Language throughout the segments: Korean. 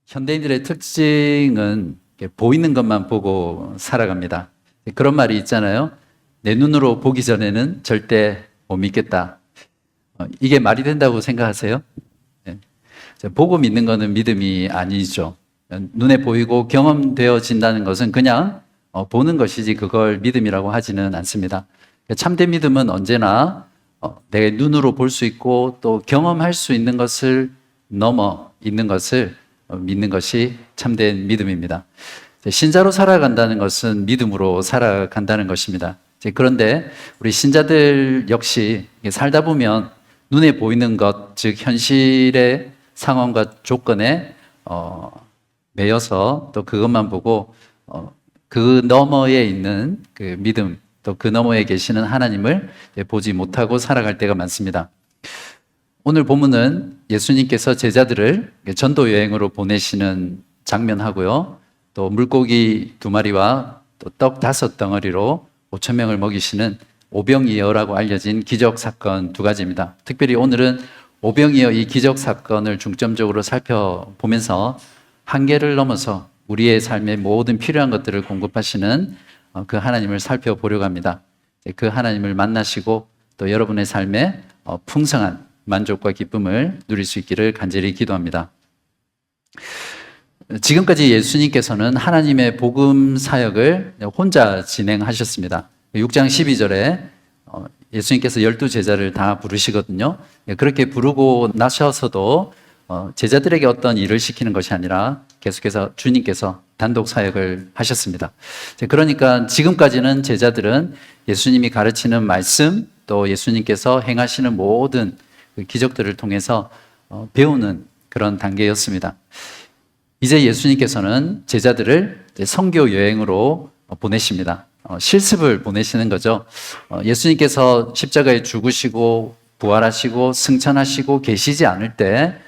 현대인들의 특징은 보이는 것만 보고 살아갑니다. 그런 말이 있잖아요. 내 눈으로 보기 전에는 절대 못 믿겠다. 이게 말이 된다고 생각하세요? 보고 믿는 것은 믿음이 아니죠. 눈에 보이고 경험되어진다는 것은 그냥 보는 것이지 그걸 믿음이라고 하지는 않습니다. 참된 믿음은 언제나 내 눈으로 볼 수 있고 또 경험할 수 있는 것을 넘어 있는 것을 믿는 것이 참된 믿음입니다. 신자로 살아간다는 것은 믿음으로 살아간다는 것입니다. 그런데 우리 신자들 역시 살다 보면 눈에 보이는 것, 즉 현실의 상황과 조건에 매여서 또 그것만 보고 그 너머에 있는 그 믿음, 또 그 너머에 계시는 하나님을 보지 못하고 살아갈 때가 많습니다. 오늘 본문은 예수님께서 제자들을 전도 여행으로 보내시는 장면하고요, 또 물고기 2마리와 또 떡 5덩어리로 5천 명을 먹이시는 오병이어라고 알려진 기적 사건 2가지입니다. 특별히 오늘은 오병이어 이 기적 사건을 중점적으로 살펴보면서 한계를 넘어서 우리의 삶의 모든 필요한 것들을 공급하시는 그 하나님을 살펴보려고 합니다. 그 하나님을 만나시고 또 여러분의 삶에 풍성한 만족과 기쁨을 누릴 수 있기를 간절히 기도합니다. 지금까지 예수님께서는 하나님의 복음 사역을 혼자 진행하셨습니다. 6장 12절에 예수님께서 12제자를 다 부르시거든요. 그렇게 부르고 나셔서도 제자들에게 어떤 일을 시키는 것이 아니라 계속해서 주님께서 단독 사역을 하셨습니다. 그러니까 지금까지는 제자들은 예수님이 가르치는 말씀, 또 예수님께서 행하시는 모든 기적들을 통해서 배우는 그런 단계였습니다. 이제 예수님께서는 제자들을 선교 여행으로 보내십니다. 실습을 보내시는 거죠. 예수님께서 십자가에 죽으시고 부활하시고 승천하시고 계시지 않을 때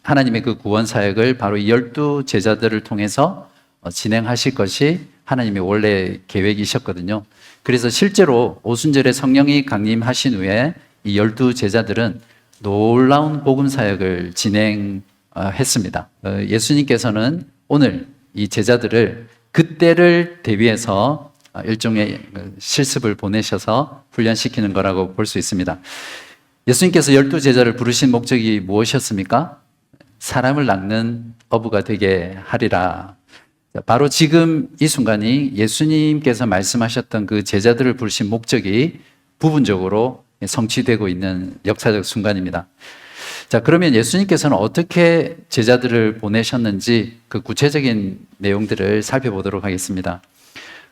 하나님의 그 구원 사역을 바로 이 12제자들을 통해서 진행하실 것이 하나님의 원래 계획이셨거든요. 그래서 실제로 오순절에 성령이 강림하신 후에 이 12제자들은 놀라운 복음 사역을 진행했습니다. 예수님께서는 오늘 이 제자들을 그때를 대비해서 일종의 실습을 보내셔서 훈련시키는 거라고 볼 수 있습니다. 예수님께서 12제자를 부르신 목적이 무엇이었습니까? 사람을 낚는 어부가 되게 하리라. 바로 지금 이 순간이 예수님께서 말씀하셨던 그 제자들을 부르신 목적이 부분적으로 성취되고 있는 역사적 순간입니다. 자, 그러면 예수님께서는 어떻게 제자들을 보내셨는지 그 구체적인 내용들을 살펴보도록 하겠습니다.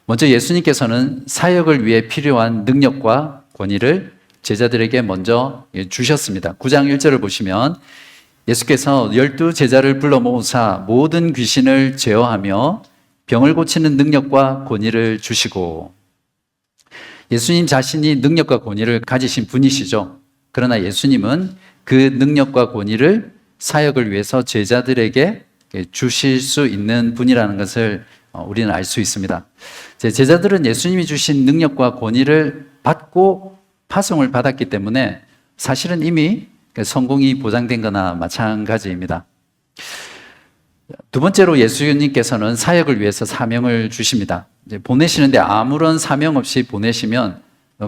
먼저 예수님께서는 사역을 위해 필요한 능력과 권위를 제자들에게 먼저 주셨습니다. 9장 1절을 보시면 예수께서 12제자를 불러 모으사 모든 귀신을 제어하며 병을 고치는 능력과 권위를 주시고, 예수님 자신이 능력과 권위를 가지신 분이시죠. 그러나 예수님은 그 능력과 권위를 사역을 위해서 제자들에게 주실 수 있는 분이라는 것을 우리는 알 수 있습니다. 제자들은 예수님이 주신 능력과 권위를 받고 파송을 받았기 때문에 사실은 이미 성공이 보장된 거나 마찬가지입니다. 두 번째로 예수님께서는 사역을 위해서 사명을 주십니다. 보내시는데 아무런 사명 없이 보내시면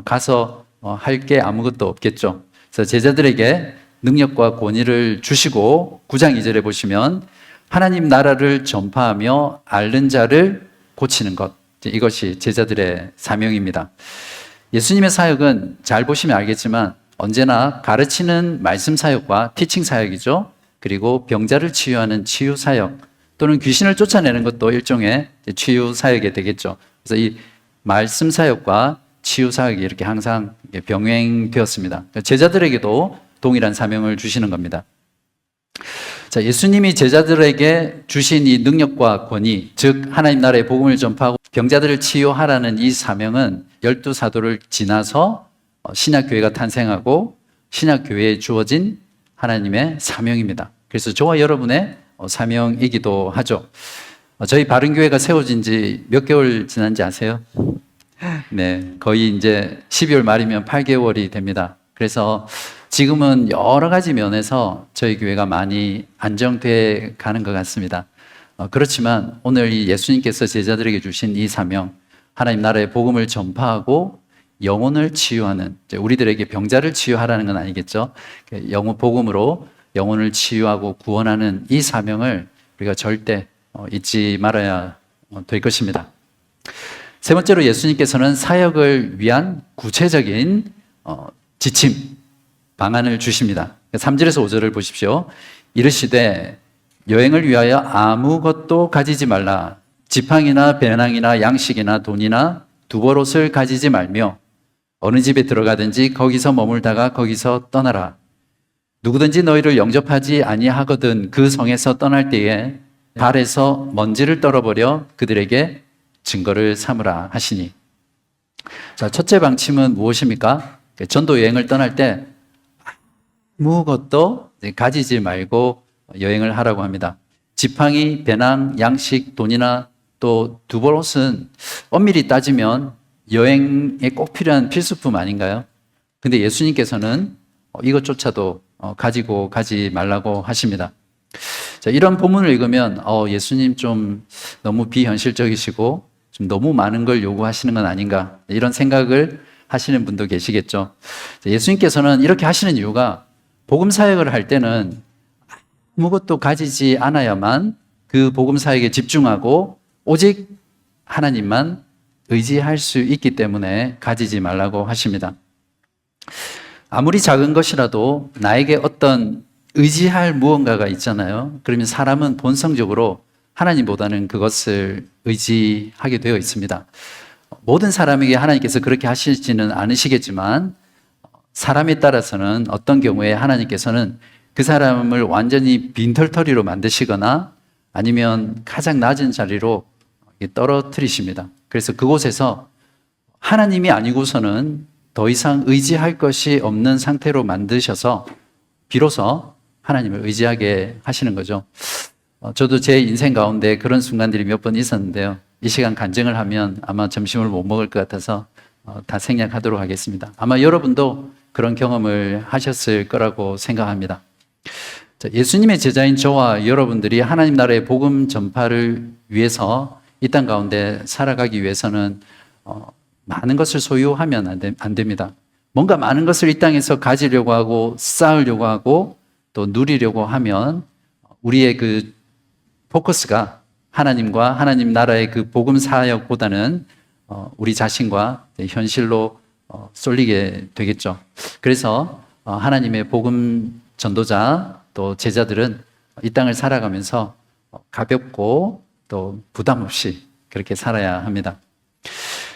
가서 할 게 아무것도 없겠죠. 그래서 제자들에게 능력과 권위를 주시고 9장 2절에 보시면 하나님 나라를 전파하며 앓는 자를 고치는 것, 이것이 제자들의 사명입니다. 예수님의 사역은 잘 보시면 알겠지만 언제나 가르치는 말씀 사역과 티칭 사역이죠. 그리고 병자를 치유하는 치유 사역, 또는 귀신을 쫓아내는 것도 일종의 치유 사역이 되겠죠. 그래서 이 말씀 사역과 치유 사역이 이렇게 항상 병행되었습니다. 제자들에게도 동일한 사명을 주시는 겁니다. 자, 예수님이 제자들에게 주신 이 능력과 권위, 즉 하나님 나라의 복음을 전파하고 병자들을 치유하라는 이 사명은 12사도를 지나서 신약교회가 탄생하고 신약교회에 주어진 하나님의 사명입니다. 그래서 저와 여러분의 사명이기도 하죠. 저희 바른교회가 세워진 지 몇 개월 지난지 아세요? 네, 거의 이제 12월 말이면 8개월이 됩니다. 그래서 지금은 여러 가지 면에서 저희 교회가 많이 안정돼 가는 것 같습니다. 그렇지만 오늘 이 예수님께서 제자들에게 주신 이 사명, 하나님 나라의 복음을 전파하고 영혼을 치유하는, 우리들에게 병자를 치유하라는 건 아니겠죠. 영혼 복음으로 영혼을 치유하고 구원하는 이 사명을 우리가 절대 잊지 말아야 될 것입니다. 세 번째로 예수님께서는 사역을 위한 구체적인 지침, 방안을 주십니다. 3절에서 5절을 보십시오. 이르시되 여행을 위하여 아무것도 가지지 말라. 지팡이나 배낭이나 양식이나 돈이나 두벌옷을 가지지 말며 어느 집에 들어가든지 거기서 머물다가 거기서 떠나라. 누구든지 너희를 영접하지 아니하거든 그 성에서 떠날 때에 발에서 먼지를 떨어버려 그들에게 증거를 삼으라 하시니. 자, 첫째 방침은 무엇입니까? 전도 여행을 떠날 때 아무것도 가지지 말고 여행을 하라고 합니다. 지팡이, 배낭, 양식, 돈이나 또 두벌옷은 엄밀히 따지면 여행에 꼭 필요한 필수품 아닌가요? 근데 예수님께서는 이것조차도 가지고 가지 말라고 하십니다. 자, 이런 본문을 읽으면 예수님 좀 너무 비현실적이시고 좀 너무 많은 걸 요구하시는 건 아닌가, 이런 생각을 하시는 분도 계시겠죠. 자, 예수님께서는 이렇게 하시는 이유가 복음 사역을 할 때는 아무것도 가지지 않아야만 그 복음 사역에 집중하고 오직 하나님만 의지할 수 있기 때문에 가지지 말라고 하십니다. 아무리 작은 것이라도 나에게 어떤 의지할 무언가가 있잖아요. 그러면 사람은 본성적으로 하나님보다는 그것을 의지하게 되어 있습니다. 모든 사람에게 하나님께서 그렇게 하시지는 않으시겠지만 사람에 따라서는 어떤 경우에 하나님께서는 그 사람을 완전히 빈털터리로 만드시거나 아니면 가장 낮은 자리로 떨어뜨리십니다. 그래서 그곳에서 하나님이 아니고서는 더 이상 의지할 것이 없는 상태로 만드셔서 비로소 하나님을 의지하게 하시는 거죠. 저도 제 인생 가운데 그런 순간들이 몇 번 있었는데요. 이 시간 간증을 하면 아마 점심을 못 먹을 것 같아서 다 생략하도록 하겠습니다. 아마 여러분도 그런 경험을 하셨을 거라고 생각합니다. 예수님의 제자인 저와 여러분들이 하나님 나라의 복음 전파를 위해서 이 땅 가운데 살아가기 위해서는 많은 것을 소유하면 안 됩니다. 뭔가 많은 것을 이 땅에서 가지려고 하고 쌓으려고 하고 또 누리려고 하면 우리의 그 포커스가 하나님과 하나님 나라의 그 복음 사역보다는 우리 자신과 현실로 쏠리게 되겠죠. 그래서 하나님의 복음 전도자 또 제자들은 이 땅을 살아가면서 가볍고 또 부담 없이 그렇게 살아야 합니다.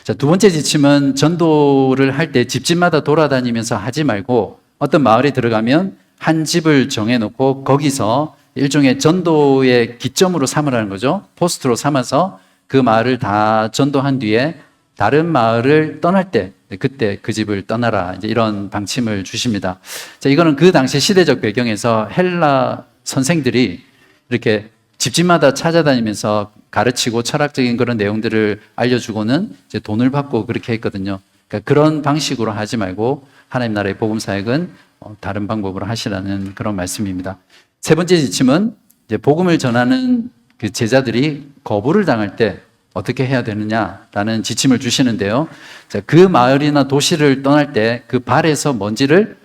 자, 두 번째 지침은 전도를 할 때 집집마다 돌아다니면서 하지 말고 어떤 마을에 들어가면 한 집을 정해놓고 거기서 일종의 전도의 기점으로 삼으라는 거죠. 포스트로 삼아서 그 마을을 다 전도한 뒤에 다른 마을을 떠날 때 그때 그 집을 떠나라, 이제 이런 방침을 주십니다. 자, 이거는 그 당시 시대적 배경에서 헬라 선생들이 이렇게 집집마다 찾아다니면서 가르치고 철학적인 그런 내용들을 알려주고는 이제 돈을 받고 그렇게 했거든요. 그러니까 그런 방식으로 하지 말고 하나님 나라의 복음 사역은 다른 방법으로 하시라는 그런 말씀입니다. 세 번째 지침은 이제 복음을 전하는 그 제자들이 거부를 당할 때 어떻게 해야 되느냐라는 지침을 주시는데요. 자, 그 마을이나 도시를 떠날 때 그 발에서 먼지를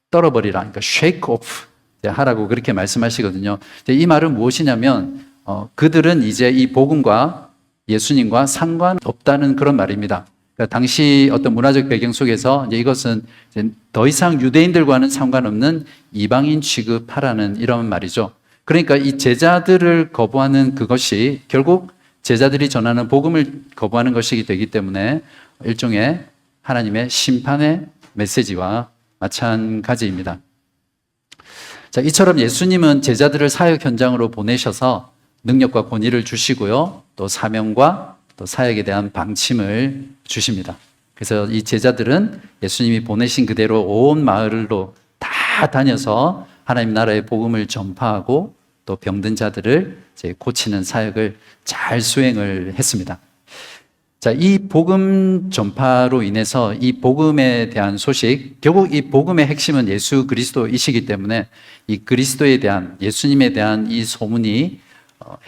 떨어버리라, 그러니까 shake off 하라고 그렇게 말씀하시거든요. 이 말은 무엇이냐면 그들은 이제 이 복음과 예수님과 상관없다는 그런 말입니다. 그러니까 당시 어떤 문화적 배경 속에서 이제 이것은 이제 더 이상 유대인들과는 상관없는 이방인 취급하라는 이런 말이죠. 그러니까 이 제자들을 거부하는 그것이 결국 제자들이 전하는 복음을 거부하는 것이기 되기 때문에 일종의 하나님의 심판의 메시지와 마찬가지입니다. 자, 이처럼 예수님은 제자들을 사역 현장으로 보내셔서 능력과 권위를 주시고요. 또 사명과 또 사역에 대한 방침을 주십니다. 그래서 이 제자들은 예수님이 보내신 그대로 온 마을로 다 다녀서 하나님 나라의 복음을 전파하고 또 병든 자들을 이제 고치는 사역을 잘 수행을 했습니다. 자, 이 복음 전파로 인해서 이 복음에 대한 소식, 결국 이 복음의 핵심은 예수 그리스도이시기 때문에 이 그리스도에 대한, 예수님에 대한 이 소문이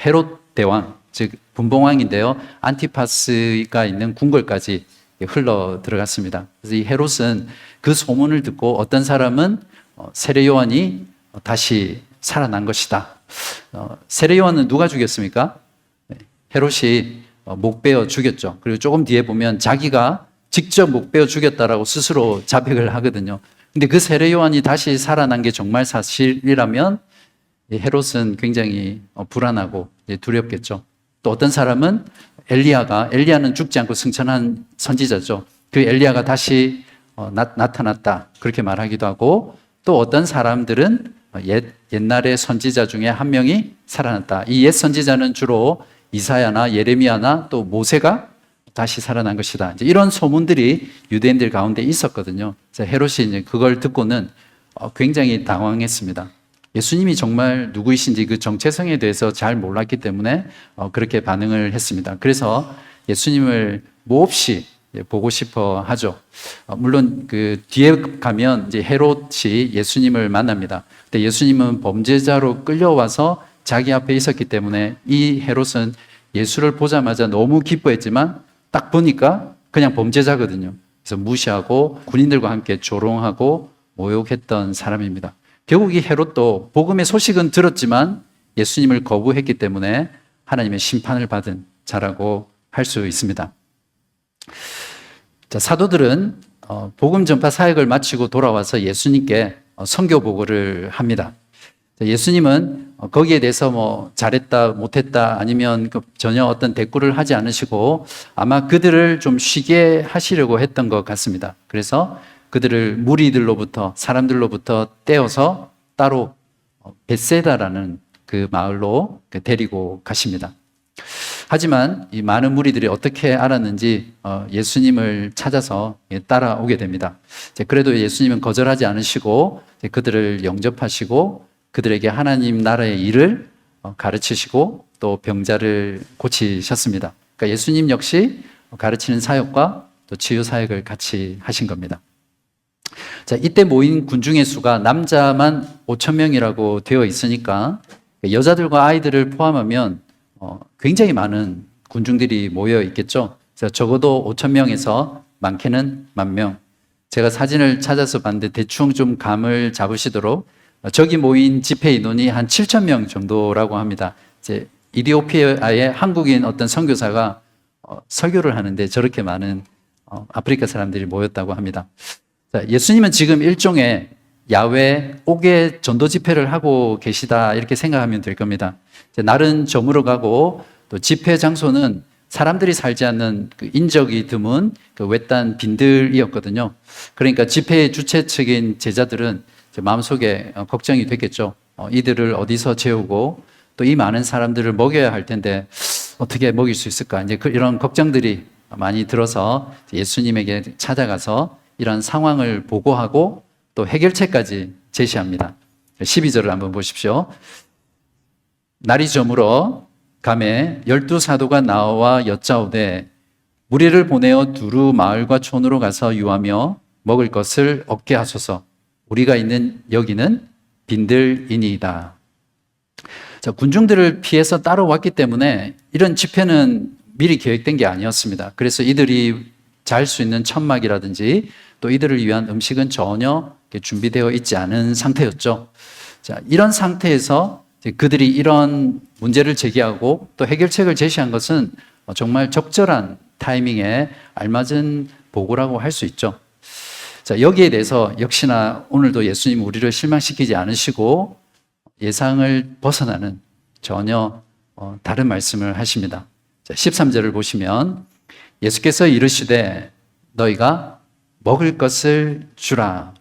헤롯 대왕, 즉 분봉왕인데요, 안티파스가 있는 궁궐까지 흘러 들어갔습니다. 그래서 이 헤롯은 그 소문을 듣고 어떤 사람은 세례 요한이 다시 살아난 것이다. 세례 요한은 누가 죽였습니까? 헤롯이 목 베어 죽였죠. 그리고 조금 뒤에 보면 자기가 직접 목 베어 죽였다라고 스스로 자백을 하거든요. 근데 그 세례 요한이 다시 살아난 게 정말 사실이라면 헤롯은 굉장히 불안하고 두렵겠죠. 또 어떤 사람은 엘리야는 죽지 않고 승천한 선지자죠. 그 엘리야가 다시 나타났다, 그렇게 말하기도 하고, 또 어떤 사람들은 옛날의 선지자 중에 한 명이 살아났다. 이 옛 선지자는 주로 이사야나 예레미야나 또 모세가 다시 살아난 것이다. 이제 이런 소문들이 유대인들 가운데 있었거든요. 그래서 헤롯이 이제 그걸 듣고는 굉장히 당황했습니다. 예수님이 정말 누구이신지 그 정체성에 대해서 잘 몰랐기 때문에 그렇게 반응을 했습니다. 그래서 예수님을 몹시 보고 싶어 하죠. 물론 그 뒤에 가면 이제 헤롯이 예수님을 만납니다. 근데 예수님은 범죄자로 끌려와서 자기 앞에 있었기 때문에 이 헤롯은 예수를 보자마자 너무 기뻐했지만 딱 보니까 그냥 범죄자거든요. 그래서 무시하고 군인들과 함께 조롱하고 모욕했던 사람입니다. 결국 이 헤롯도 복음의 소식은 들었지만 예수님을 거부했기 때문에 하나님의 심판을 받은 자라고 할 수 있습니다. 자, 사도들은 복음 전파 사역을 마치고 돌아와서 예수님께 선교 보고를 합니다. 예수님은 거기에 대해서 뭐 잘했다 못했다 아니면 전혀 어떤 대꾸를 하지 않으시고 아마 그들을 좀 쉬게 하시려고 했던 것 같습니다. 그래서 그들을 무리들로부터, 사람들로부터 떼어서 따로 벳세다라는 그 마을로 데리고 가십니다. 하지만 이 많은 무리들이 어떻게 알았는지 예수님을 찾아서 따라오게 됩니다. 그래도 예수님은 거절하지 않으시고 그들을 영접하시고 그들에게 하나님 나라의 일을 가르치시고 또 병자를 고치셨습니다. 그러니까 예수님 역시 가르치는 사역과 또 치유 사역을 같이 하신 겁니다. 자, 이때 모인 군중의 수가 남자만 5,000명이라고 되어 있으니까 여자들과 아이들을 포함하면 굉장히 많은 군중들이 모여 있겠죠. 그래서 적어도 5,000명에서 많게는 10,000명. 제가 사진을 찾아서 봤는데 대충 좀 감을 잡으시도록 저기 모인 집회 인원이 한 7,000명 정도라고 합니다. 이제 이디오피아의 한국인 어떤 선교사가 설교를 하는데 저렇게 많은 아프리카 사람들이 모였다고 합니다. 자, 예수님은 지금 일종의 야외 옥외 전도 집회를 하고 계시다 이렇게 생각하면 될 겁니다. 날은 저물어 가고 또 집회 장소는 사람들이 살지 않는 그 인적이 드문 그 외딴 빈들이었거든요. 그러니까 집회의 주최 측인 제자들은 마음속에 걱정이 됐겠죠. 이들을 어디서 재우고 또 이 많은 사람들을 먹여야 할 텐데 어떻게 먹일 수 있을까? 이제 이런 걱정들이 많이 들어서 예수님에게 찾아가서 이런 상황을 보고하고 또 해결책까지 제시합니다. 12절을 한번 보십시오. 날이 저물어 감에 12사도가 나와 여짜오되 무리를 보내어 두루 마을과 촌으로 가서 유하며 먹을 것을 얻게 하소서. 우리가 있는 여기는 빈들이니이다. 자, 군중들을 피해서 따라왔기 때문에 이런 집회는 미리 계획된 게 아니었습니다. 그래서 이들이 잘 수 있는 천막이라든지 또 이들을 위한 음식은 전혀 준비되어 있지 않은 상태였죠. 자, 이런 상태에서 그들이 이런 문제를 제기하고 또 해결책을 제시한 것은 정말 적절한 타이밍에 알맞은 보고라고 할 수 있죠. 자, 여기에 대해서 역시나 오늘도 예수님 우리를 실망시키지 않으시고 예상을 벗어나는 전혀 다른 말씀을 하십니다. 자, 13절을 보시면 예수께서 이르시되 너희가 먹을 것을 주라.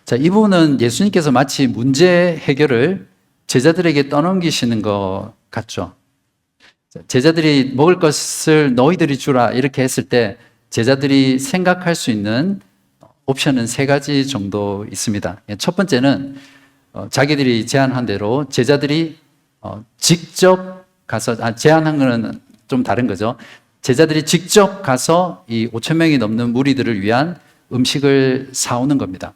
자, 이 부분은 예수님께서 마치 문제 해결을 제자들에게 떠넘기시는 것 같죠. 제자들이 먹을 것을 너희들이 주라 이렇게 했을 때 제자들이 생각할 수 있는 옵션은 3가지 정도 있습니다. 첫 번째는 자기들이 제안한 대로 제자들이 직접 가서, 제안한 거는 좀 다른 거죠. 제자들이 직접 가서 이 5천 명이 넘는 무리들을 위한 음식을 사오는 겁니다.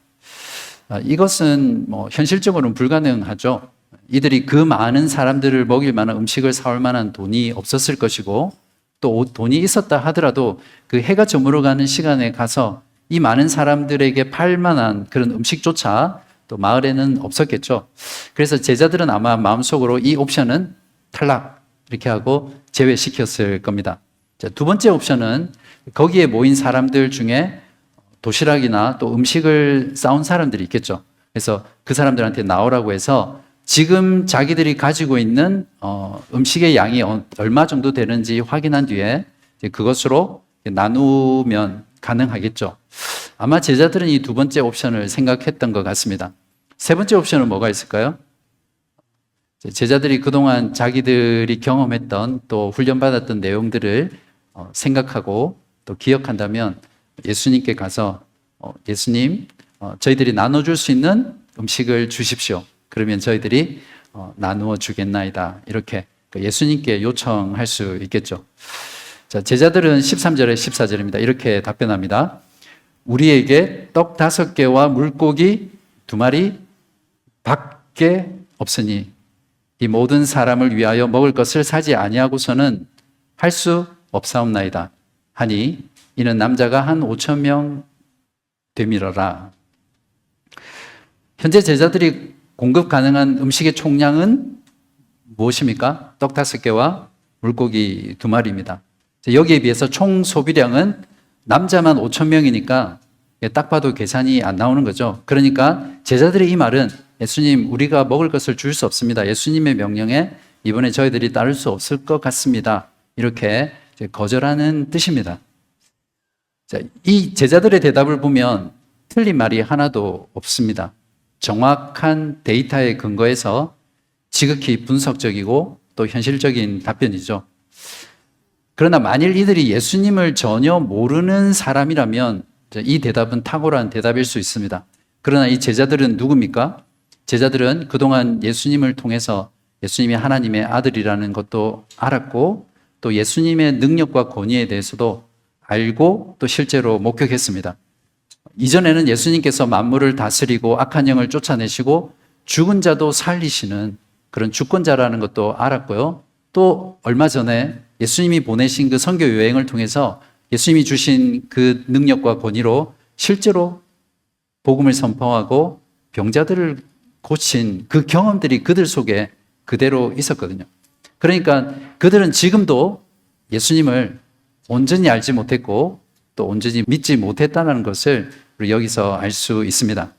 이것은 현실적으로는 불가능하죠. 이들이 그 많은 사람들을 먹일 만한 음식을 사올 만한 돈이 없었을 것이고, 또 돈이 있었다 하더라도 그 해가 저물어가는 시간에 가서 이 많은 사람들에게 팔 만한 그런 음식조차 또 마을에는 없었겠죠. 그래서 제자들은 아마 마음속으로 이 옵션은 탈락 이렇게 하고 제외시켰을 겁니다. 자, 두 번째 옵션은 거기에 모인 사람들 중에 도시락이나 또 음식을 싸온 사람들이 있겠죠. 그래서 그 사람들한테 나오라고 해서 지금 자기들이 가지고 있는 음식의 양이 얼마 정도 되는지 확인한 뒤에 그것으로 나누면 가능하겠죠. 아마 제자들은 이 두 번째 옵션을 생각했던 것 같습니다. 세 번째 옵션은 뭐가 있을까요? 제자들이 그동안 자기들이 경험했던 또 훈련받았던 내용들을 생각하고 또 기억한다면 예수님께 가서 예수님, 저희들이 나눠줄 수 있는 음식을 주십시오. 그러면 저희들이 나누어 주겠나이다. 이렇게 예수님께 요청할 수 있겠죠. 자, 제자들은 13절에 14절입니다. 이렇게 답변합니다. 우리에게 떡 5개와 물고기 2마리 밖에 없으니 이 모든 사람을 위하여 먹을 것을 사지 아니하고서는 할 수 없사옵나이다. 하니 이는 남자가 한 5천 명 되밀어라. 현재 제자들이 공급 가능한 음식의 총량은 무엇입니까? 떡 5개와 물고기 2마리입니다. 여기에 비해서 총 소비량은 남자만 5천 명이니까 딱 봐도 계산이 안 나오는 거죠. 그러니까 제자들의 이 말은 예수님, 우리가 먹을 것을 줄 수 없습니다. 예수님의 명령에 이번에 저희들이 따를 수 없을 것 같습니다. 이렇게 거절하는 뜻입니다. 자, 이 제자들의 대답을 보면 틀린 말이 하나도 없습니다. 정확한 데이터에 근거해서 지극히 분석적이고 또 현실적인 답변이죠. 그러나 만일 이들이 예수님을 전혀 모르는 사람이라면 이 대답은 탁월한 대답일 수 있습니다. 그러나 이 제자들은 누굽니까? 제자들은 그동안 예수님을 통해서 예수님이 하나님의 아들이라는 것도 알았고 또 예수님의 능력과 권위에 대해서도 알고 또 실제로 목격했습니다. 이전에는 예수님께서 만물을 다스리고 악한 영을 쫓아내시고 죽은 자도 살리시는 그런 주권자라는 것도 알았고요. 또 얼마 전에 예수님이 보내신 그 선교 여행을 통해서 예수님이 주신 그 능력과 권위로 실제로 복음을 선포하고 병자들을 고친 그 경험들이 그들 속에 그대로 있었거든요. 그러니까 그들은 지금도 예수님을 온전히 알지 못했고 또 온전히 믿지 못했다는 것을 우리 여기서 알 수 있습니다.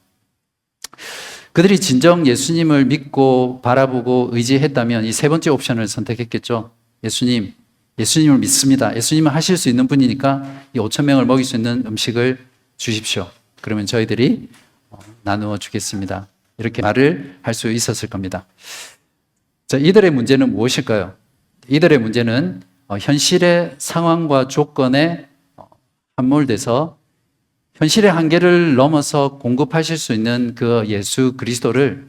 그들이 진정 예수님을 믿고 바라보고 의지했다면 이 세 번째 옵션을 선택했겠죠. 예수님을 믿습니다. 예수님은 하실 수 있는 분이니까 이 5천 명을 먹일 수 있는 음식을 주십시오. 그러면 저희들이 나누어 주겠습니다. 이렇게 말을 할 수 있었을 겁니다. 자, 이들의 문제는 무엇일까요? 이들의 문제는 현실의 상황과 조건에 함몰돼서 현실의 한계를 넘어서 공급하실 수 있는 그 예수 그리스도를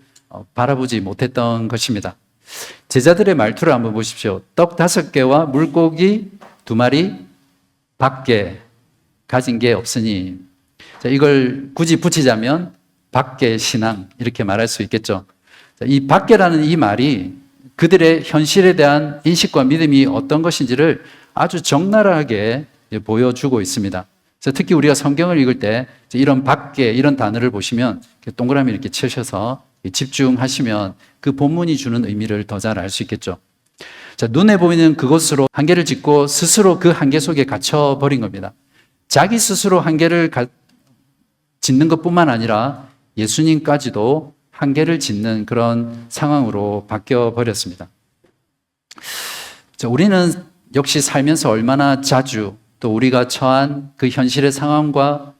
바라보지 못했던 것입니다. 제자들의 말투를 한번 보십시오. 떡 5개와 물고기 2마리 밖에 가진 게 없으니, 자, 이걸 굳이 붙이자면 밖에 신앙 이렇게 말할 수 있겠죠. 자, 이 밖에라는 이 말이 그들의 현실에 대한 인식과 믿음이 어떤 것인지를 아주 적나라하게 보여주고 있습니다. 그래서 특히 우리가 성경을 읽을 때 이런 밖에 이런 단어를 보시면 동그라미 이렇게 치셔서 집중하시면 그 본문이 주는 의미를 더 잘 알 수 있겠죠. 자, 눈에 보이는 그것으로 한계를 짓고 스스로 그 한계 속에 갇혀버린 겁니다. 자기 스스로 한계를 짓는 것뿐만 아니라 예수님까지도 한계를 짓는 그런 상황으로 바뀌어 버렸습니다. 자, 우리는 역시 살면서 얼마나 자주 또 우리가 처한 그 현실의 상황과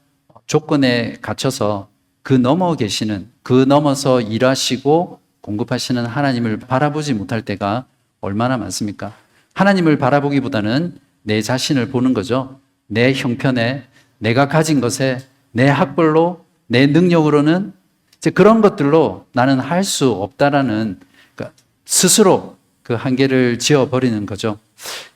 조건에 갇혀서 그 넘어 계시는, 그 넘어서 일하시고 공급하시는 하나님을 바라보지 못할 때가 얼마나 많습니까? 하나님을 바라보기보다는 내 자신을 보는 거죠. 내 형편에, 내가 가진 것에, 내 학벌로, 내 능력으로는 이제 그런 것들로 나는 할 수 없다라는 스스로 그 한계를 지어버리는 거죠.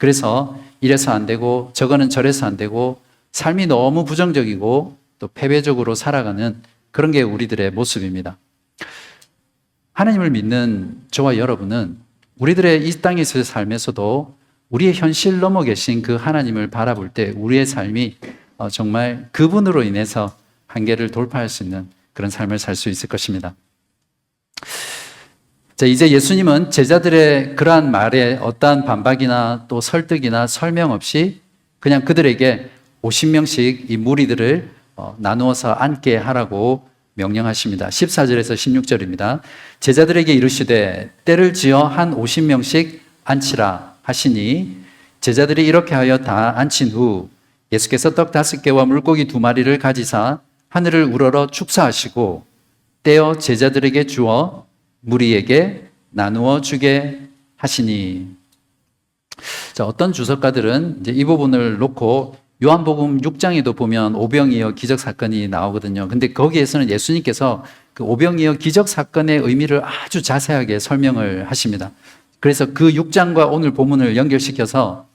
그래서 이래서 안 되고 저거는 저래서 안 되고 삶이 너무 부정적이고 또 패배적으로 살아가는 그런 게 우리들의 모습입니다. 하나님을 믿는 저와 여러분은 우리들의 이 땅에서의 삶에서도 우리의 현실 넘어 계신 그 하나님을 바라볼 때 우리의 삶이 정말 그분으로 인해서 한계를 돌파할 수 있는 그런 삶을 살 수 있을 것입니다. 자, 이제 예수님은 제자들의 그러한 말에 어떠한 반박이나 또 설득이나 설명 없이 그냥 그들에게 50명씩 이 무리들을 나누어서 앉게 하라고 명령하십니다. 14절에서 16절입니다. 제자들에게 이르시되 때를 지어 한 50명씩 앉히라 하시니 제자들이 이렇게 하여 다 앉힌 후 예수께서 떡 5개와 물고기 2마리를 가지사 하늘을 우러러 축사하시고 떼어 제자들에게 주어 무리에게 나누어 주게 하시니. 자, 어떤 주석가들은 이제 이 부분을 놓고 요한복음 6장에도 보면 오병이어 기적 사건이 나오거든요. 근데 거기에서는 예수님께서 그 오병이어 기적 사건의 의미를 아주 자세하게 설명을 하십니다. 그래서 그 6장과 오늘 본문을 연결시켜서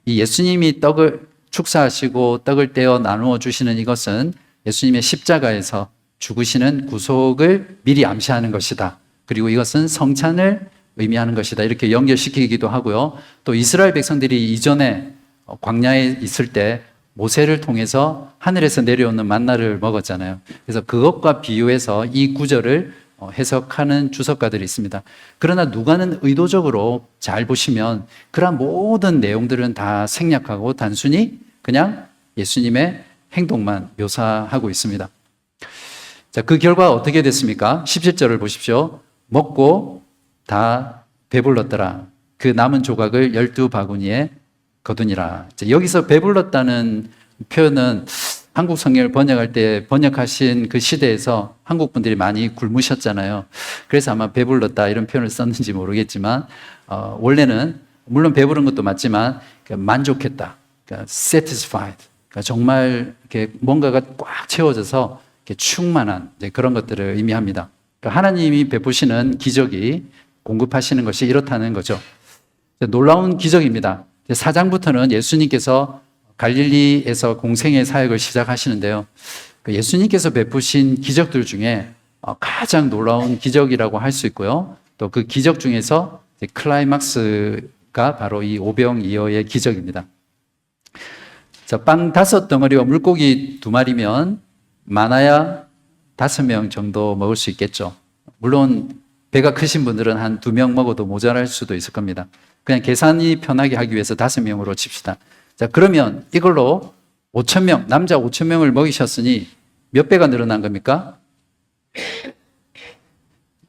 이 예수님이 떡을 축사하시고 떡을 떼어 나누어 주시는 이것은 예수님의 십자가에서 죽으시는 구속을 미리 암시하는 것이다. 그리고 이것은 성찬을 의미하는 것이다. 이렇게 연결시키기도 하고요. 또 이스라엘 백성들이 이전에 광야에 있을 때 모세를 통해서 하늘에서 내려오는 만나를 먹었잖아요. 그래서 그것과 비유해서 이 구절을 해석하는 주석가들이 있습니다. 그러나 누가는 의도적으로 잘 보시면 그러한 모든 내용들은 다 생략하고 단순히 그냥 예수님의 행동만 묘사하고 있습니다. 자, 그 결과 어떻게 됐습니까? 17절을 보십시오. 먹고 다 배불렀더라. 그 남은 조각을 12바구니에 거두니라. 여기서 배불렀다는 표현은 한국 성경을 번역할 때 번역하신 그 시대에서 한국 분들이 많이 굶으셨잖아요. 그래서 아마 배불렀다 이런 표현을 썼는지 모르겠지만 원래는 물론 배부른 것도 맞지만 만족했다, 그러니까 satisfied, 그러니까 정말 이렇게 뭔가가 꽉 채워져서 이렇게 충만한 그런 것들을 의미합니다. 그러니까 하나님이 베푸시는 기적이 공급하시는 것이 이렇다는 거죠. 놀라운 기적입니다. 4장부터는 예수님께서 갈릴리에서 공생의 사역을 시작하시는데요. 예수님께서 베푸신 기적들 중에 가장 놀라운 기적이라고 할 수 있고요. 또 그 기적 중에서 클라이막스가 바로 이 오병이어의 기적입니다. 자, 빵 5덩어리와 물고기 2마리면 많아야 5명 정도 먹을 수 있겠죠. 물론 배가 크신 분들은 한 2명 먹어도 모자랄 수도 있을 겁니다. 그냥 계산이 편하게 하기 위해서 5명으로 칩시다. 자, 그러면 이걸로 5,000명, 남자 5,000명을 먹이셨으니 몇 배가 늘어난 겁니까?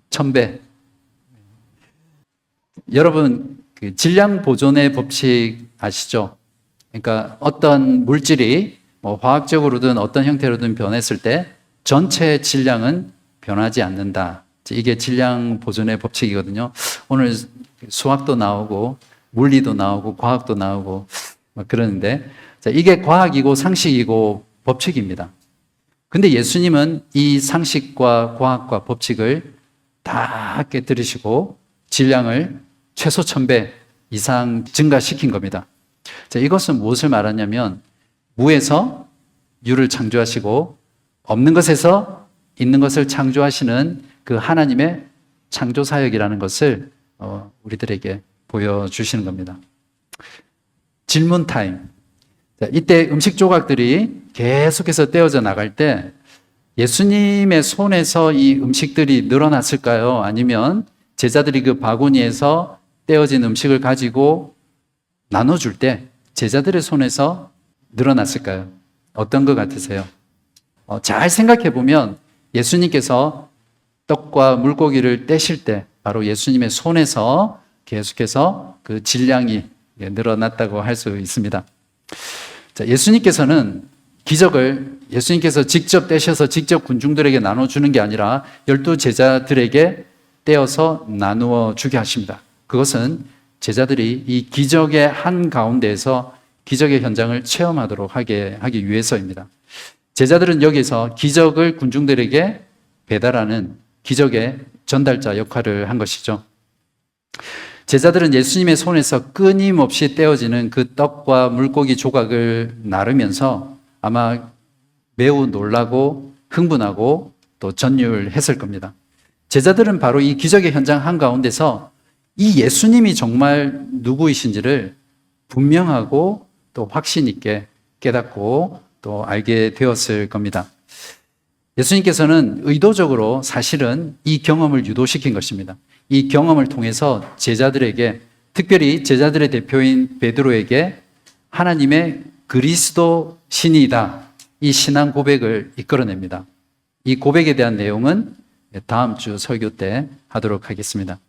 1,000배. 여러분, 그 질량 보존의 법칙 아시죠? 그러니까 어떤 물질이 화학적으로든 어떤 형태로든 변했을 때 전체 질량은 변하지 않는다. 이게 질량 보존의 법칙이거든요. 오늘 수학도 나오고 물리도 나오고 과학도 나오고 그러는데 이게 과학이고 상식이고 법칙입니다. 근데 예수님은 이 상식과 과학과 법칙을 다 깨뜨리시고 질량을 최소 1,000배 이상 증가시킨 겁니다. 이것은 무엇을 말하냐면 무에서 유를 창조하시고 없는 것에서 있는 것을 창조하시는 그 하나님의 창조 사역이라는 것을 우리들에게 보여주시는 겁니다. 질문 타임. 이때 음식 조각들이 계속해서 떼어져 나갈 때 예수님의 손에서 이 음식들이 늘어났을까요? 아니면 제자들이 그 바구니에서 떼어진 음식을 가지고 나눠줄 때 제자들의 손에서 늘어났을까요? 어떤 것 같으세요? 잘 생각해 보면 예수님께서 떡과 물고기를 떼실 때 바로 예수님의 손에서 계속해서 그 질량이 늘어났다고 할 수 있습니다. 자, 예수님께서는 기적을 예수님께서 직접 떼셔서 직접 군중들에게 나눠주는 게 아니라 12 제자들에게 떼어서 나누어 주게 하십니다. 그것은 제자들이 이 기적의 한 가운데에서 기적의 현장을 체험하도록 하기 위해서입니다. 제자들은 여기서 기적을 군중들에게 배달하는 기적의 전달자 역할을 한 것이죠. 제자들은 예수님의 손에서 끊임없이 떼어지는 그 떡과 물고기 조각을 나르면서 아마 매우 놀라고 흥분하고 또 전율했을 겁니다. 제자들은 바로 이 기적의 현장 한가운데서 이 예수님이 정말 누구이신지를 분명하고 또 확신 있게 깨닫고 또 알게 되었을 겁니다. 예수님께서는 의도적으로 사실은 이 경험을 유도시킨 것입니다. 이 경험을 통해서 제자들에게, 특별히 제자들의 대표인 베드로에게 하나님의 그리스도 신이다, 이 신앙 고백을 이끌어냅니다. 이 고백에 대한 내용은 다음 주 설교 때 하도록 하겠습니다.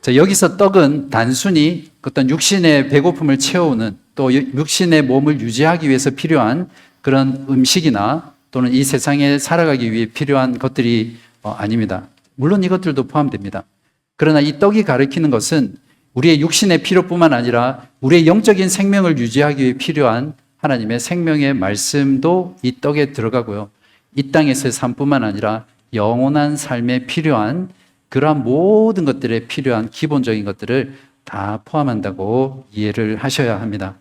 자, 여기서 떡은 단순히 어떤 육신의 배고픔을 채우는, 또 육신의 몸을 유지하기 위해서 필요한 그런 음식이나 또는 이 세상에 살아가기 위해 필요한 것들이 아닙니다. 물론 이것들도 포함됩니다. 그러나 이 떡이 가리키는 것은 우리의 육신의 필요뿐만 아니라 우리의 영적인 생명을 유지하기 위해 필요한 하나님의 생명의 말씀도 이 떡에 들어가고요. 이 땅에서의 삶뿐만 아니라 영원한 삶에 필요한 그러한 모든 것들에 필요한 기본적인 것들을 다 포함한다고 이해를 하셔야 합니다.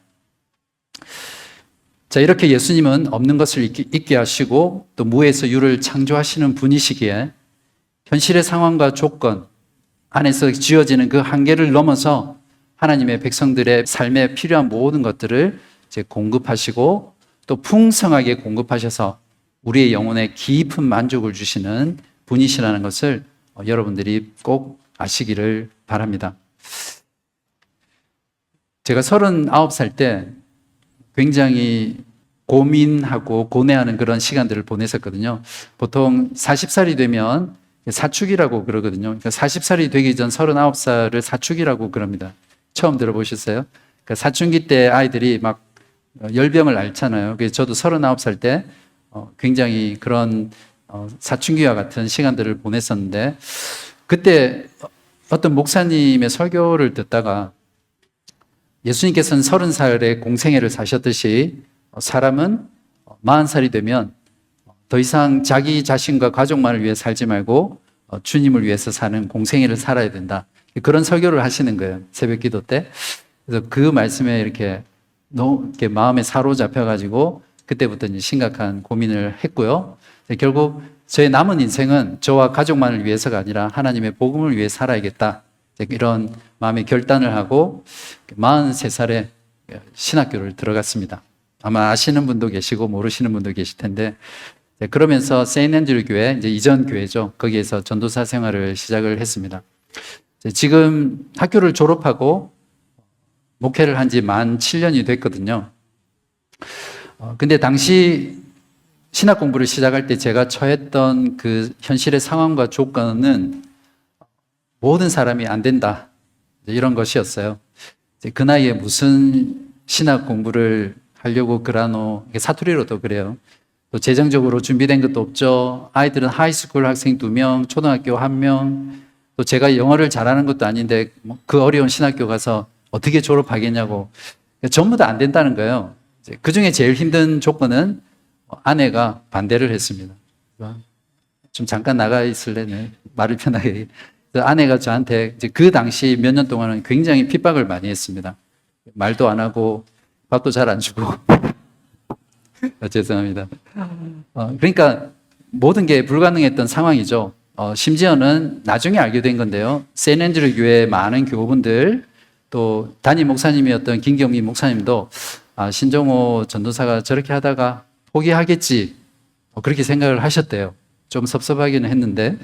자, 이렇게 예수님은 없는 것을 있게 하시고 또 무에서 유를 창조하시는 분이시기에 현실의 상황과 조건 안에서 지어지는 그 한계를 넘어서 하나님의 백성들의 삶에 필요한 모든 것들을 이제 공급하시고 또 풍성하게 공급하셔서 우리의 영혼에 깊은 만족을 주시는 분이시라는 것을 여러분들이 꼭 아시기를 바랍니다. 제가 39살 때 굉장히 고민하고 고뇌하는 그런 시간들을 보냈었거든요. 보통 40살이 되면 사축이라고 그러거든요. 그러니까 40살이 되기 전 39살을 사축이라고 그럽니다. 처음 들어보셨어요? 그러니까 사춘기 때 아이들이 막 열병을 앓잖아요. 그래서 저도 39살 때 굉장히 그런 사춘기와 같은 시간들을 보냈었는데, 그때 어떤 목사님의 설교를 듣다가 예수님께서는 30살에 공생애를 사셨듯이 사람은 40살이 되면 더 이상 자기 자신과 가족만을 위해 살지 말고 주님을 위해서 사는 공생애를 살아야 된다. 그런 설교를 하시는 거예요. 새벽 기도 때. 그래서 그 말씀에 이렇게 마음에 사로잡혀가지고 그때부터 이제 심각한 고민을 했고요. 결국 저의 남은 인생은 저와 가족만을 위해서가 아니라 하나님의 복음을 위해 살아야겠다. 이런 마음의 결단을 하고 43살에 신학교를 들어갔습니다. 아마 아시는 분도 계시고 모르시는 분도 계실 텐데, 그러면서 세인앤드류 교회, 이제 이전 교회죠. 거기에서 전도사 생활을 시작을 했습니다. 지금 학교를 졸업하고 목회를 한 지 만 7년이 됐거든요. 근데 당시 신학 공부를 시작할 때 제가 처했던 그 현실의 상황과 조건은 모든 사람이 안 된다, 이런 것이었어요. 그 나이에 무슨 신학 공부를 하려고 그러노, 사투리로도 그래요. 또 재정적으로 준비된 것도 없죠. 아이들은 하이스쿨 학생 2명, 초등학교 1명, 또 제가 영어를 잘하는 것도 아닌데 그 어려운 신학교 가서 어떻게 졸업하겠냐고. 전부 다 안 된다는 거예요. 그 중에 제일 힘든 조건은 아내가 반대를 했습니다. 좀 잠깐 나가 있을래? 네. 말을 편하게. 아내가 저한테 이제 그 당시 몇 년 동안은 굉장히 핍박을 많이 했습니다. 말도 안 하고 밥도 잘 안 주고. 죄송합니다. 그러니까 모든 게 불가능했던 상황이죠. 심지어는 나중에 알게 된 건데요. 세인앤드류 교회 많은 교우분들, 또 담임 목사님이었던 김경미 목사님도 신종호 전도사가 저렇게 하다가 포기하겠지, 그렇게 생각을 하셨대요. 좀 섭섭하기는 했는데,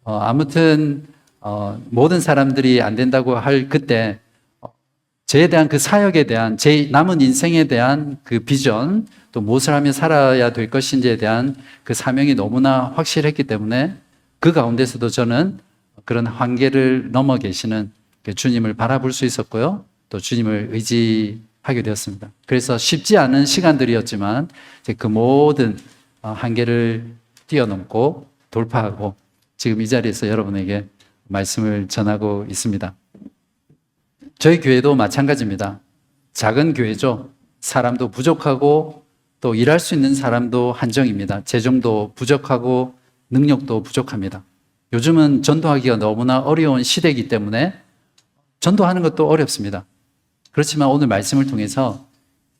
아무튼 모든 사람들이 안 된다고 할 그때 저에 대한 그 사역에 대한, 제 남은 인생에 대한 그 비전, 또 무엇을 하며 살아야 될 것인지에 대한 그 사명이 너무나 확실했기 때문에 그 가운데서도 저는 그런 한계를 넘어 계시는 주님을 바라볼 수 있었고요. 또 주님을 의지하게 되었습니다. 그래서 쉽지 않은 시간들이었지만 그 모든 한계를 뛰어넘고 돌파하고 지금 이 자리에서 여러분에게 말씀을 전하고 있습니다. 저희 교회도 마찬가지입니다. 작은 교회죠. 사람도 부족하고 또 일할 수 있는 사람도 한정입니다. 재정도 부족하고 능력도 부족합니다. 요즘은 전도하기가 너무나 어려운 시대이기 때문에 전도하는 것도 어렵습니다. 그렇지만 오늘 말씀을 통해서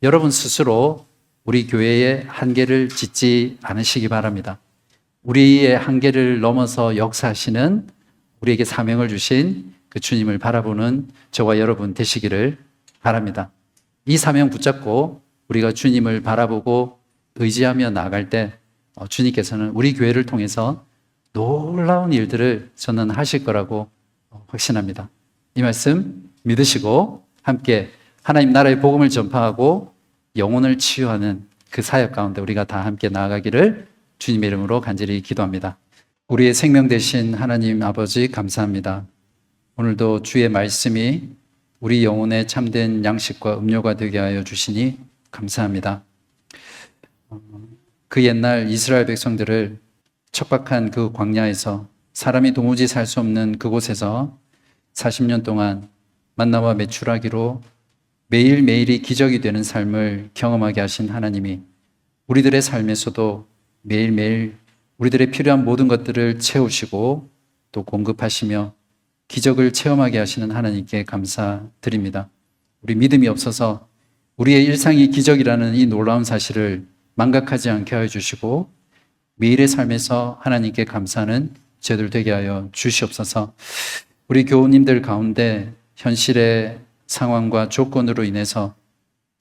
여러분 스스로 우리 교회의 한계를 짓지 않으시기 바랍니다. 우리의 한계를 넘어서 역사하시는 우리에게 사명을 주신 그 주님을 바라보는 저와 여러분 되시기를 바랍니다. 이 사명 붙잡고 우리가 주님을 바라보고 의지하며 나아갈 때 주님께서는 우리 교회를 통해서 놀라운 일들을 저는 하실 거라고 확신합니다. 이 말씀 믿으시고 함께 하나님 나라의 복음을 전파하고 영혼을 치유하는 그 사역 가운데 우리가 다 함께 나아가기를 주님의 이름으로 간절히 기도합니다. 우리의 생명 되신 하나님 아버지 감사합니다. 오늘도 주의 말씀이 우리 영혼의 참된 양식과 음료가 되게 하여 주시니 감사합니다. 그 옛날 이스라엘 백성들을 척박한 그 광야에서 사람이 도무지 살 수 없는 그곳에서 40년 동안 만나와 메추라기로 매일매일이 기적이 되는 삶을 경험하게 하신 하나님이 우리들의 삶에서도 매일매일 우리들의 필요한 모든 것들을 채우시고 또 공급하시며 기적을 체험하게 하시는 하나님께 감사드립니다. 우리 믿음이 없어서 우리의 일상이 기적이라는 이 놀라운 사실을 망각하지 않게 하여 주시고 매일의 삶에서 하나님께 감사하는 저희들 되게 하여 주시옵소서. 우리 교우님들 가운데 현실의 상황과 조건으로 인해서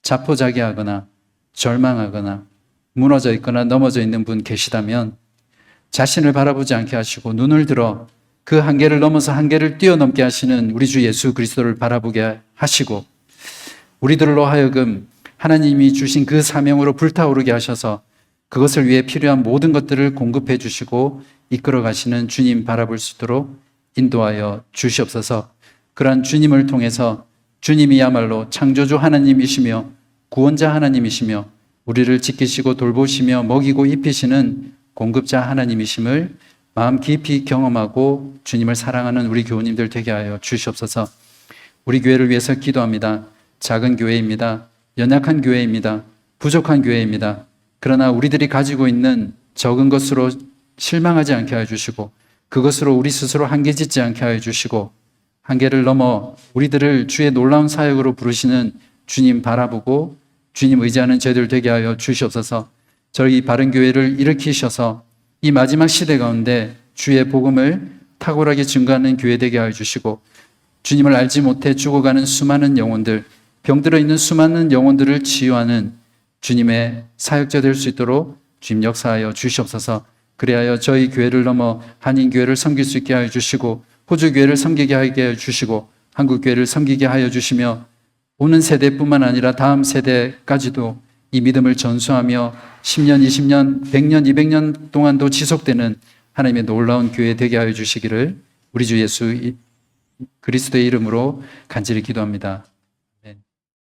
자포자기하거나 절망하거나 무너져 있거나 넘어져 있는 분 계시다면 자신을 바라보지 않게 하시고 눈을 들어 그 한계를 넘어서 한계를 뛰어넘게 하시는 우리 주 예수 그리스도를 바라보게 하시고 우리들로 하여금 하나님이 주신 그 사명으로 불타오르게 하셔서 그것을 위해 필요한 모든 것들을 공급해 주시고 이끌어 가시는 주님 바라볼 수 있도록 인도하여 주시옵소서. 그러한 주님을 통해서 주님이야말로 창조주 하나님이시며 구원자 하나님이시며 우리를 지키시고 돌보시며 먹이고 입히시는 공급자 하나님이심을 마음 깊이 경험하고 주님을 사랑하는 우리 교우님들 되게 하여 주시옵소서. 우리 교회를 위해서 기도합니다. 작은 교회입니다. 연약한 교회입니다. 부족한 교회입니다. 그러나 우리들이 가지고 있는 적은 것으로 실망하지 않게 하여 주시고 그것으로 우리 스스로 한계 짓지 않게 하여 주시고 한계를 넘어 우리들을 주의 놀라운 사역으로 부르시는 주님 바라보고 주님 의지하는 저희들 되게 하여 주시옵소서. 저희 바른 교회를 일으키셔서 이 마지막 시대 가운데 주의 복음을 탁월하게 증거하는 교회 되게 하여 주시고 주님을 알지 못해 죽어가는 수많은 영혼들, 병들어 있는 수많은 영혼들을 치유하는 주님의 사역자 될 수 있도록 주님 역사하여 주시옵소서. 그리하여 저희 교회를 넘어 한인교회를 섬길 수 있게 하여 주시고 호주교회를 섬기게 하여 주시고 한국교회를 섬기게 하여 주시며 오는 세대뿐만 아니라 다음 세대까지도 이 믿음을 전수하며 10년, 20년, 100년, 200년 동안도 지속되는 하나님의 놀라운 교회 되게 하여 주시기를 우리 주 예수 그리스도의 이름으로 간절히 기도합니다.